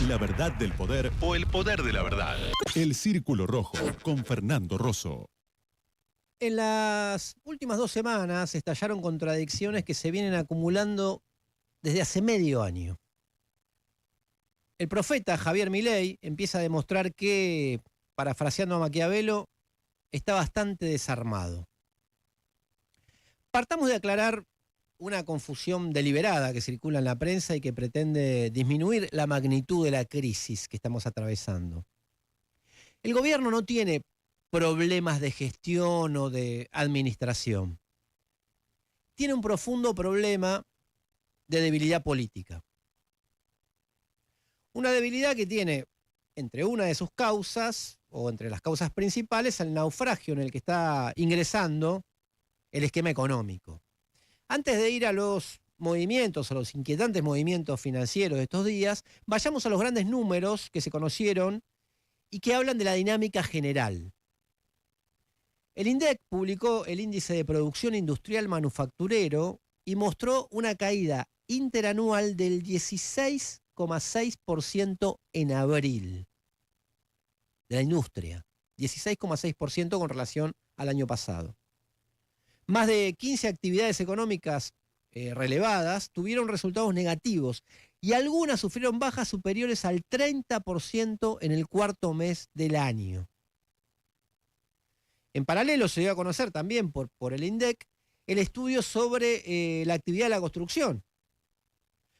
La verdad del poder o el poder de la verdad. El Círculo Rojo con Fernando Rosso. En las últimas 2 semanas estallaron contradicciones que se vienen acumulando desde hace medio año. El profeta Javier Milei empieza a demostrar que, parafraseando a Maquiavelo, está bastante desarmado. Partamos de aclarar una confusión deliberada que circula en la prensa y que pretende disminuir la magnitud de la crisis que estamos atravesando. El gobierno no tiene problemas de gestión o de administración. Tiene un profundo problema de debilidad política. Una debilidad que tiene entre una de sus causas, o entre las causas principales, el naufragio en el que está ingresando el esquema económico. Antes de ir a los movimientos, a los inquietantes movimientos financieros de estos días, vayamos a los grandes números que se conocieron y que hablan de la dinámica general. El INDEC publicó el índice de producción industrial manufacturero y mostró una caída interanual del 16,6% en abril de la industria, 16,6% con relación al año pasado. Más de 15 actividades económicas relevadas tuvieron resultados negativos y algunas sufrieron bajas superiores al 30% en el cuarto mes del año. En paralelo se dio a conocer también por el INDEC el estudio sobre la actividad de la construcción.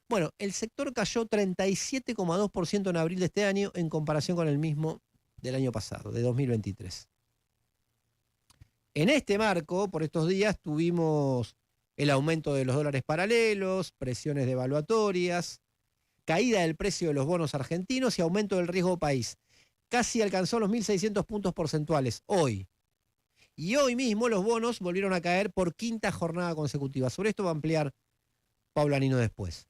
Bueno, el sector cayó 37,2% en abril de este año en comparación con el mismo del año pasado, de 2023. En este marco, por estos días, tuvimos el aumento de los dólares paralelos, presiones devaluatorias, caída del precio de los bonos argentinos y aumento del riesgo país. Casi alcanzó los 1.600 puntos porcentuales hoy. Y hoy mismo los bonos volvieron a caer por quinta jornada consecutiva. Sobre esto va a ampliar Paula Nino después.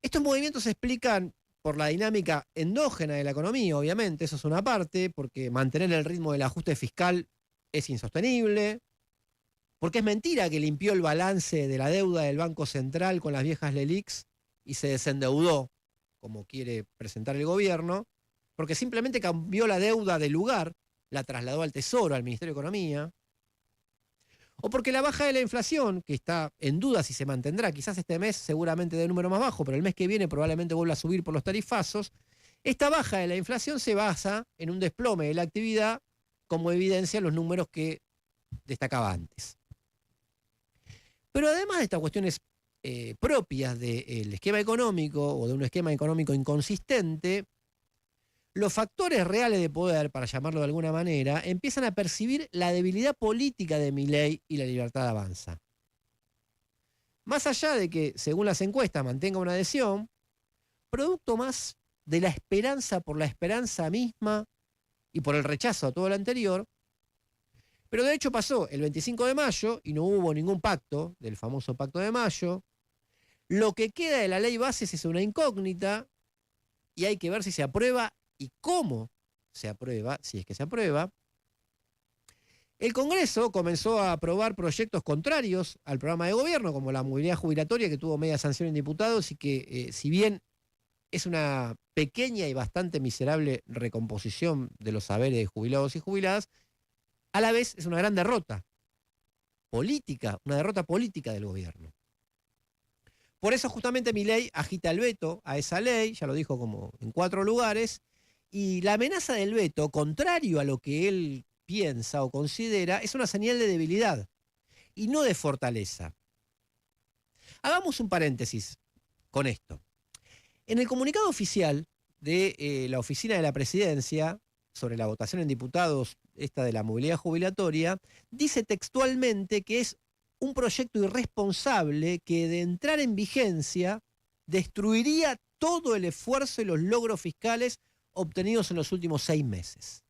Estos movimientos se explican por la dinámica endógena de la economía, obviamente, eso es una parte, porque mantener el ritmo del ajuste fiscal es insostenible, porque es mentira que limpió el balance de la deuda del Banco Central con las viejas LELIQs y se desendeudó, como quiere presentar el gobierno, porque simplemente cambió la deuda de lugar, la trasladó al Tesoro, al Ministerio de Economía, o porque la baja de la inflación, que está en duda si se mantendrá, quizás este mes seguramente de número más bajo, pero el mes que viene probablemente vuelva a subir por los tarifazos, esta baja de la inflación se basa en un desplome de la actividad, como evidencia los números que destacaba antes. Pero además de estas cuestiones propias del esquema económico o de un esquema económico inconsistente, los factores reales de poder, para llamarlo de alguna manera, empiezan a percibir la debilidad política de Milei y La Libertad Avanza. Más allá de que, según las encuestas, mantenga una adhesión, producto más de la esperanza por la esperanza misma y por el rechazo a todo lo anterior, pero de hecho pasó el 25 de mayo y no hubo ningún pacto, del famoso Pacto de Mayo. Lo que queda de la ley bases es una incógnita y hay que ver si se aprueba y cómo se aprueba, si es que se aprueba. El Congreso comenzó a aprobar proyectos contrarios al programa de gobierno, como la movilidad jubilatoria, que tuvo media sanción en diputados y que, si bien es una pequeña y bastante miserable recomposición de los saberes de jubilados y jubiladas, a la vez es una gran derrota política, una derrota política del gobierno. Por eso justamente Milei agita el veto a esa ley, ya lo dijo como en 4 lugares, y la amenaza del veto, contrario a lo que él piensa o considera, es una señal de debilidad y no de fortaleza. Hagamos un paréntesis con esto. En el comunicado oficial de la Oficina de la Presidencia sobre la votación en diputados, esta de la movilidad jubilatoria, dice textualmente que es un proyecto irresponsable que de entrar en vigencia destruiría todo el esfuerzo y los logros fiscales obtenidos en los últimos 6 meses.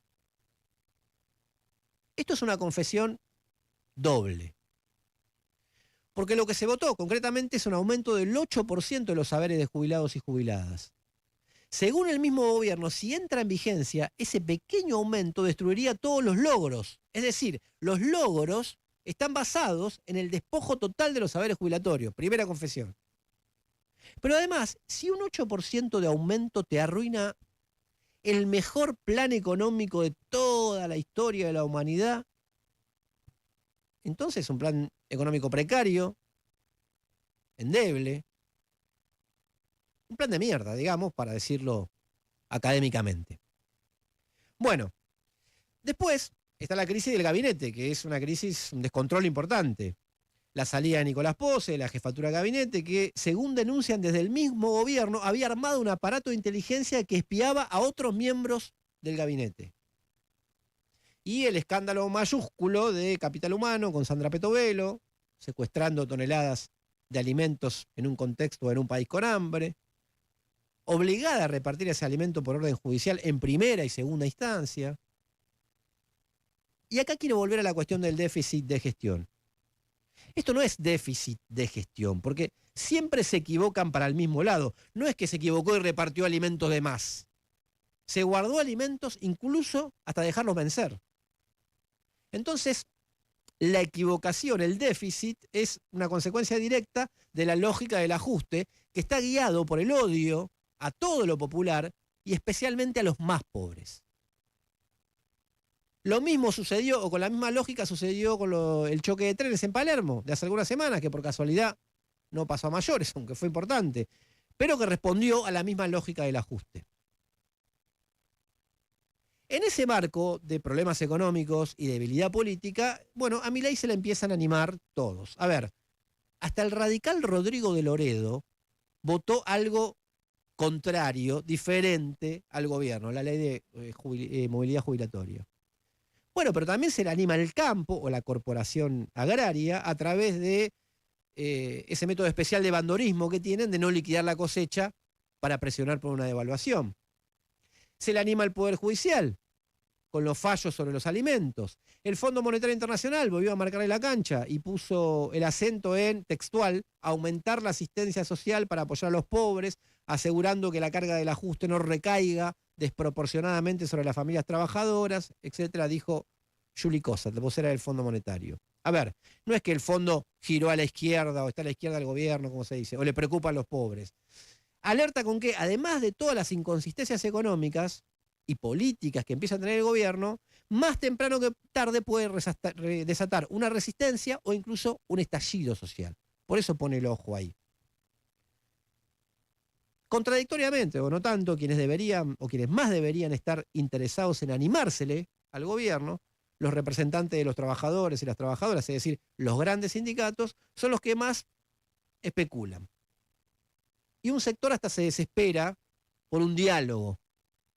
Esto es una confesión doble. Porque lo que se votó concretamente es un aumento del 8% de los saberes de jubilados y jubiladas. Según el mismo gobierno, si entra en vigencia, ese pequeño aumento destruiría todos los logros. Es decir, los logros están basados en el despojo total de los saberes jubilatorios. Primera confesión. Pero además, si un 8% de aumento te arruina el mejor plan económico de toda la historia de la humanidad, entonces es un plan económico precario, endeble, un plan de mierda, digamos, para decirlo académicamente. Bueno, después está la crisis del gabinete, que es una crisis, un descontrol importante. La salida de Nicolás Pose, la jefatura de gabinete, que según denuncian desde el mismo gobierno, había armado un aparato de inteligencia que espiaba a otros miembros del gabinete. Y el escándalo mayúsculo de Capital Humano con Sandra Petovelo, secuestrando toneladas de alimentos en un contexto, en un país con hambre, obligada a repartir ese alimento por orden judicial en primera y segunda instancia. Y acá quiero volver a la cuestión del déficit de gestión. Esto no es déficit de gestión, porque siempre se equivocan para el mismo lado. No es que se equivocó y repartió alimentos de más. Se guardó alimentos incluso hasta dejarlos vencer. Entonces, la equivocación, el déficit, es una consecuencia directa de la lógica del ajuste que está guiado por el odio a todo lo popular y especialmente a los más pobres. Lo mismo sucedió, o con la misma lógica sucedió con el choque de trenes en Palermo de hace algunas semanas, que por casualidad no pasó a mayores, aunque fue importante, pero que respondió a la misma lógica del ajuste. En ese marco de problemas económicos y debilidad política, bueno, a Milei se le empiezan a animar todos. A ver, hasta el radical Rodrigo de Loredo votó algo contrario, diferente al gobierno, la ley de movilidad jubilatoria. Bueno, pero también se le anima el campo o la corporación agraria a través de ese método especial de bandorismo que tienen de no liquidar la cosecha para presionar por una devaluación. Se le anima al Poder Judicial con los fallos sobre los alimentos. El Fondo Monetario Internacional volvió a marcarle la cancha y puso el acento en, textual, aumentar la asistencia social para apoyar a los pobres, asegurando que la carga del ajuste no recaiga desproporcionadamente sobre las familias trabajadoras, etcétera, dijo Juli Cosat, la vocera del Fondo Monetario. A ver, no es que el fondo giró a la izquierda o está a la izquierda del gobierno, como se dice, o le preocupan los pobres. Alerta con que, además de todas las inconsistencias económicas y políticas que empieza a tener el gobierno, más temprano que tarde puede desatar una resistencia o incluso un estallido social. Por eso pone el ojo ahí. Contradictoriamente, o no tanto, quienes deberían, o quienes más deberían estar interesados en animársele al gobierno, los representantes de los trabajadores y las trabajadoras, es decir, los grandes sindicatos, son los que más especulan. Y un sector hasta se desespera por un diálogo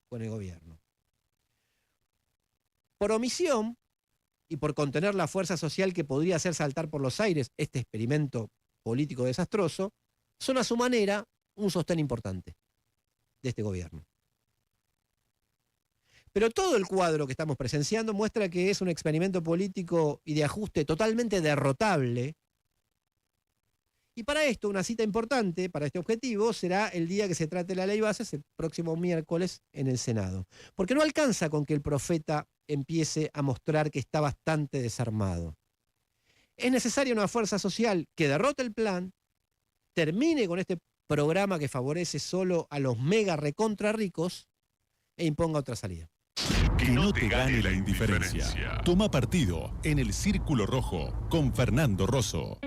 con el gobierno. Por omisión y por contener la fuerza social que podría hacer saltar por los aires este experimento político desastroso, son a su manera un sostén importante de este gobierno. Pero todo el cuadro que estamos presenciando muestra que es un experimento político y de ajuste totalmente derrotable. Y para esto, una cita importante para este objetivo será el día que se trate la ley bases, el próximo miércoles en el Senado. Porque no alcanza con que el profeta empiece a mostrar que está bastante desarmado. Es necesaria una fuerza social que derrote el plan, termine con este programa que favorece solo a los mega recontra ricos e imponga otra salida. Que no te gane la indiferencia. Toma partido en el Círculo Rojo con Fernando Rosso.